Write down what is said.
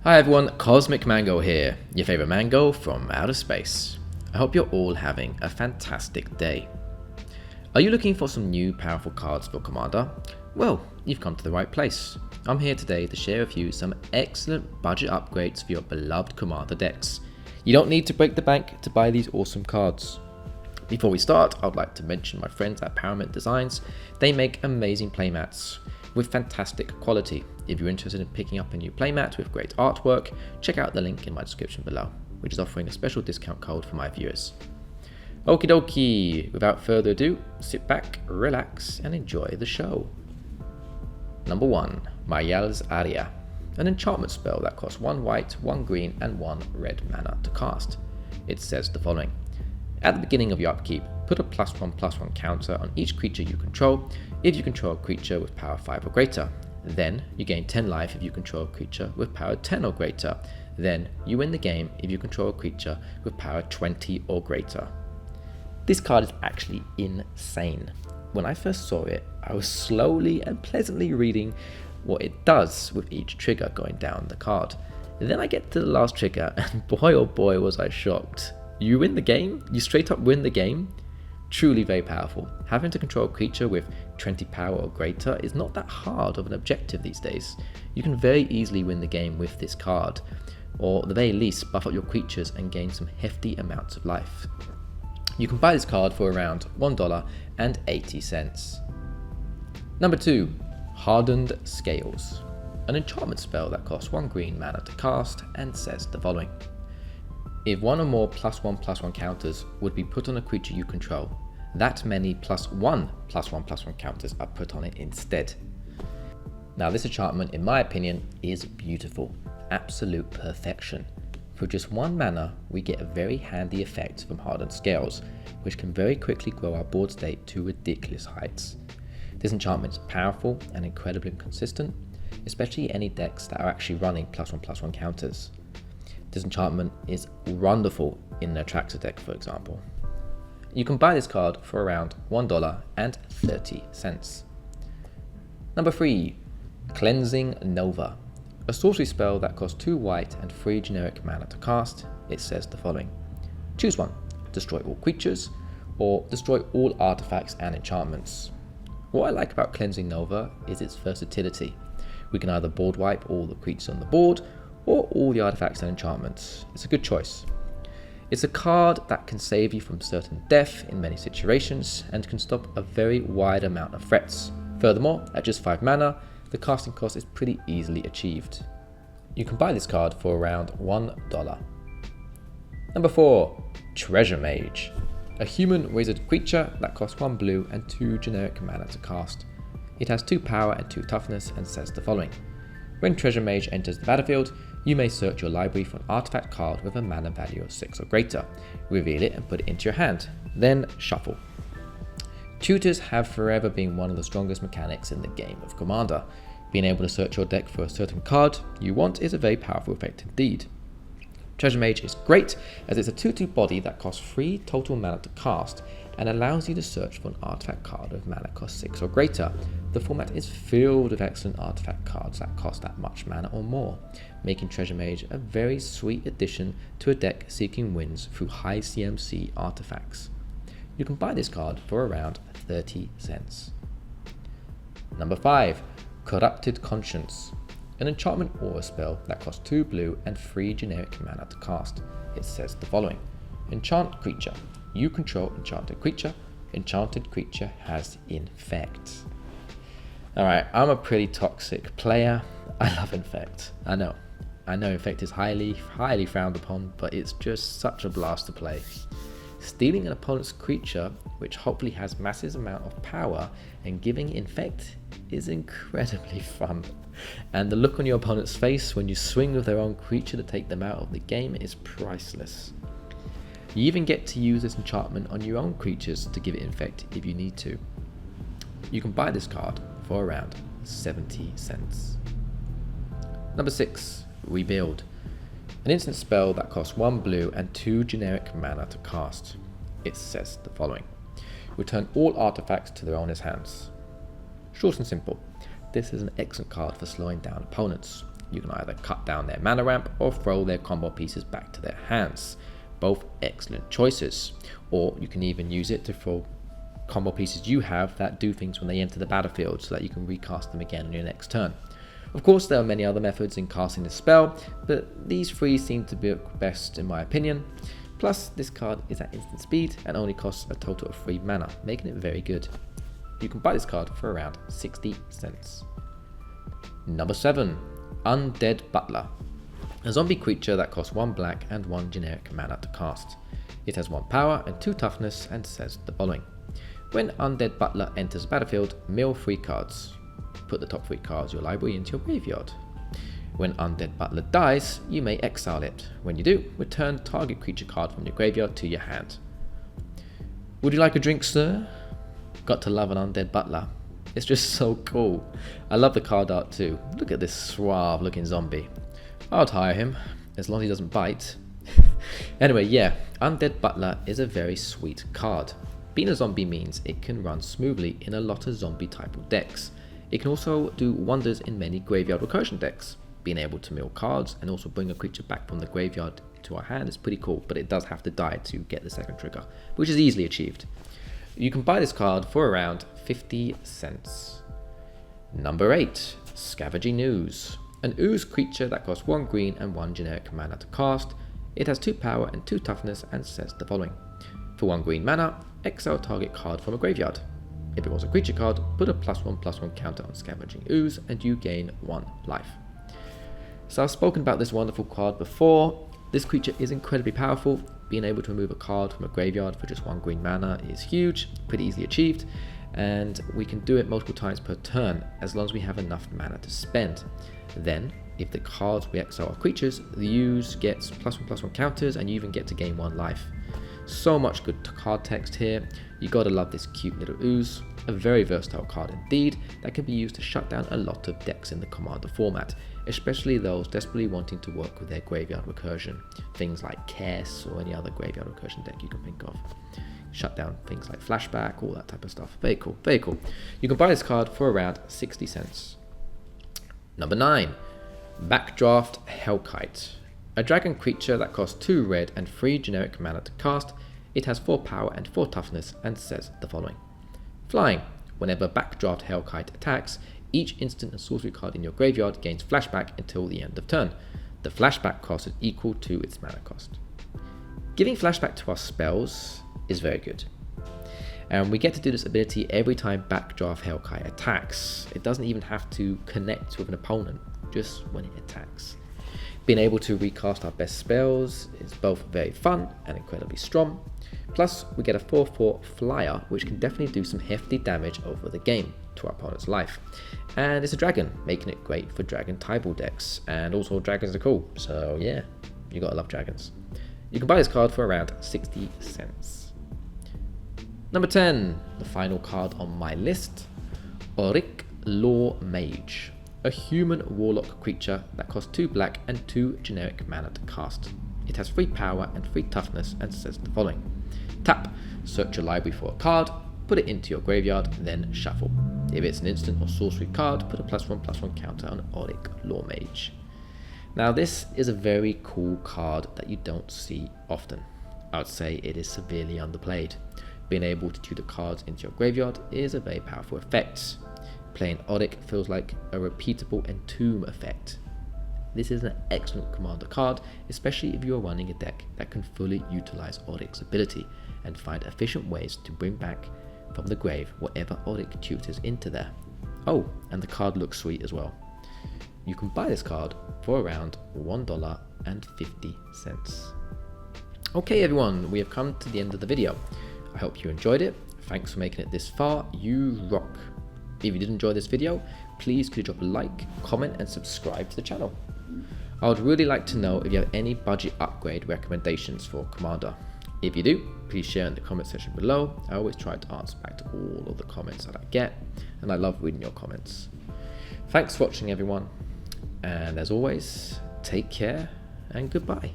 Hi everyone, Cosmic Mango here, your favourite mango from outer space. I hope you're all having a fantastic day. Are you looking for some new powerful cards for Commander? Well, you've come to the right place. I'm here today to share with you some excellent budget upgrades for your beloved Commander decks. You don't need to break the bank to buy these awesome cards. Before we start, I'd like to mention my friends at Paramount Designs. They make amazing playmats with fantastic quality. If you're interested in picking up a new playmat with great artwork, check out the link in my description below, which is offering a special discount code for my viewers. Okie dokie, without further ado, sit back, relax, and enjoy the show. Number 1, Mayel's Aria, an enchantment spell that costs 1 white, 1 green, and 1 red mana to cast. It says the following. At the beginning of your upkeep, put a +1/+1 counter on each creature you control if you control a creature with power 5 or greater. Then you gain 10 life if you control a creature with power 10 or greater. Then you win the game if you control a creature with power 20 or greater. This card is actually insane. When I first saw it, I was slowly and pleasantly reading what it does with each trigger going down the card. Then I get to the last trigger and boy oh boy was I shocked. You win the game? You straight up win the game? Truly very powerful. Having to control a creature with 20 power or greater is not that hard of an objective these days. You can very easily win the game with this card, or at the very least buff up your creatures and gain some hefty amounts of life. You can buy this card for around $1.80. Number 2, Hardened Scales, an enchantment spell that costs 1 green mana to cast and says the following. If one or more +1/+1 counters would be put on a creature you control, that many +1/+1/+1 counters are put on it instead. Now this enchantment, in my opinion, is beautiful. Absolute perfection. For just 1 mana, we get a very handy effect from Hardened Scales, which can very quickly grow our board state to ridiculous heights. This enchantment is powerful and incredibly consistent, especially any decks that are actually running +1/+1 counters. This enchantment is wonderful in an Attractor deck, for example. You can buy this card for around $1.30. Number 3, Cleansing Nova, a sorcery spell that costs 2 white and 3 generic mana to cast. It says the following. Choose one, destroy all creatures, or destroy all artifacts and enchantments. What I like about Cleansing Nova is its versatility. We can either board wipe all the creatures on the board, or all the artifacts and enchantments. It's a good choice. It's a card that can save you from certain death in many situations and can stop a very wide amount of threats. Furthermore, at just 5 mana, the casting cost is pretty easily achieved. You can buy this card for around $1. Number 4, Treasure Mage, a human wizard creature that costs 1 blue and 2 generic mana to cast. It has 2 power and 2 toughness and says the following. When Treasure Mage enters the battlefield, you may search your library for an artifact card with a mana value of 6 or greater, reveal it and put it into your hand, then shuffle. Tutors have forever been one of the strongest mechanics in the game of Commander. Being able to search your deck for a certain card you want is a very powerful effect indeed. Treasure Mage is great as it's a 2/2 body that costs 3 total mana to cast and allows you to search for an artifact card with mana cost 6 or greater. The format is filled with excellent artifact cards that cost that much mana or more, making Treasure Mage a very sweet addition to a deck seeking wins through high CMC artifacts. You can buy this card for around $0.30. Number 5, Corrupted Conscience, an enchantment aura spell that costs 2 blue and 3 generic mana to cast. It says the following. Enchant creature. You control enchanted creature. Enchanted creature has infect. Alright, I'm a pretty toxic player. I love infect. I know infect is highly frowned upon, but it's just such a blast to play. Stealing an opponent's creature, which hopefully has massive amount of power, and giving infect is incredibly fun. And the look on your opponent's face when you swing with their own creature to take them out of the game is priceless. You even get to use this enchantment on your own creatures to give it infect if you need to. You can buy this card for around 70 cents. Number 6, Rebuild, an instant spell that costs 1 blue and 2 generic mana to cast. It says the following. Return all artifacts to their owner's hands. Short and simple. This is an excellent card for slowing down opponents. You can either cut down their mana ramp or throw their combo pieces back to their hands. Both excellent choices. Or you can even use it to throw combo pieces you have that do things when they enter the battlefield so that you can recast them again on your next turn. Of course, there are many other methods in casting this spell, but these three seem to be best in my opinion. Plus, this card is at instant speed and only costs a total of 3 mana, making it very good. You can buy this card for around 60 cents. Number 7. Undead Butler. A zombie creature that costs 1 black and 1 generic mana to cast. It has 1 power and 2 toughness and says the following. When Undead Butler enters the battlefield, mill 3 cards. Put the top 3 cards of your library into your graveyard. When Undead Butler dies, you may exile it. When you do, return target creature card from your graveyard to your hand. Would you like a drink, sir? Got to love an Undead Butler. It's just so cool. I love the card art too. Look at this suave looking zombie. I'd hire him, as long as he doesn't bite. Anyway, yeah, Undead Butler is a very sweet card. Being a zombie means it can run smoothly in a lot of zombie type of decks. It can also do wonders in many graveyard recursion decks. Being able to mill cards and also bring a creature back from the graveyard to our hand is pretty cool, but it does have to die to get the second trigger, which is easily achieved. You can buy this card for around 50 cents. Number 8. Scavenging Ooze. An ooze creature that costs 1 green and 1 generic mana to cast. It has 2 power and 2 toughness and says the following. For 1 green mana, exile target card from a graveyard. If it was a creature card, put a +1/+1 counter on Scavenging Ooze and you gain 1 life. So I've spoken about this wonderful card before. This creature is incredibly powerful. Being able to remove a card from a graveyard for just 1 green mana is huge, pretty easily achieved, and we can do it multiple times per turn as long as we have enough mana to spend. Then, if the cards we exile are creatures, the ooze gets +1/+1 counters and you even get to gain 1 life. So much good card text here. You gotta love this cute little ooze. A very versatile card indeed that can be used to shut down a lot of decks in the Commander format, especially those desperately wanting to work with their graveyard recursion. Things like Kess or any other graveyard recursion deck you can think of. Shut down things like Flashback, all that type of stuff. Very cool, very cool. You can buy this card for around 60 cents. Number 9. Backdraft Hellkite. A dragon creature that costs 2 red and 3 generic mana to cast. It has 4 power and 4 toughness and says the following. Flying. Whenever Backdraft Hellkite attacks, each instant and sorcery card in your graveyard gains flashback until the end of turn. The flashback cost is equal to its mana cost. Giving flashback to our spells is very good. And we get to do this ability every time Backdraft Hellkite attacks. It doesn't even have to connect with an opponent, just when it attacks. Being able to recast our best spells is both very fun and incredibly strong. Plus, we get a 4/4 flyer, which can definitely do some hefty damage over the game to our opponent's life. And it's a dragon, making it great for dragon typal decks. And also dragons are cool, so yeah, you gotta love dragons. You can buy this card for around 60 cents. Number 10, the final card on my list, Oriq Loremage. A human warlock creature that costs 2 black and 2 generic mana to cast. It has 3 power and 3 toughness and says the following. Tap, search your library for a card, put it into your graveyard, then shuffle. If it's an instant or sorcery card, put a +1/+1 counter on Oriq Loremage. Now this is a very cool card that you don't see often. I would say it is severely underplayed. Being able to tutor cards into your graveyard is a very powerful effect. Playing Oriq feels like a repeatable entomb effect. This is an excellent commander card, especially if you are running a deck that can fully utilize Oriq's ability and find efficient ways to bring back from the grave whatever Oriq tutors into there. Oh, and the card looks sweet as well. You can buy this card for around $1.50. Okay everyone, we have come to the end of the video. I hope you enjoyed it. Thanks for making it this far. You rock. If you did enjoy this video, please could you drop a like, comment and subscribe to the channel. I would really like to know if you have any budget upgrade recommendations for Commander. If you do, please share in the comment section below. I always try to answer back to all of the comments that I get, and I love reading your comments. Thanks for watching everyone, and as always, take care and goodbye.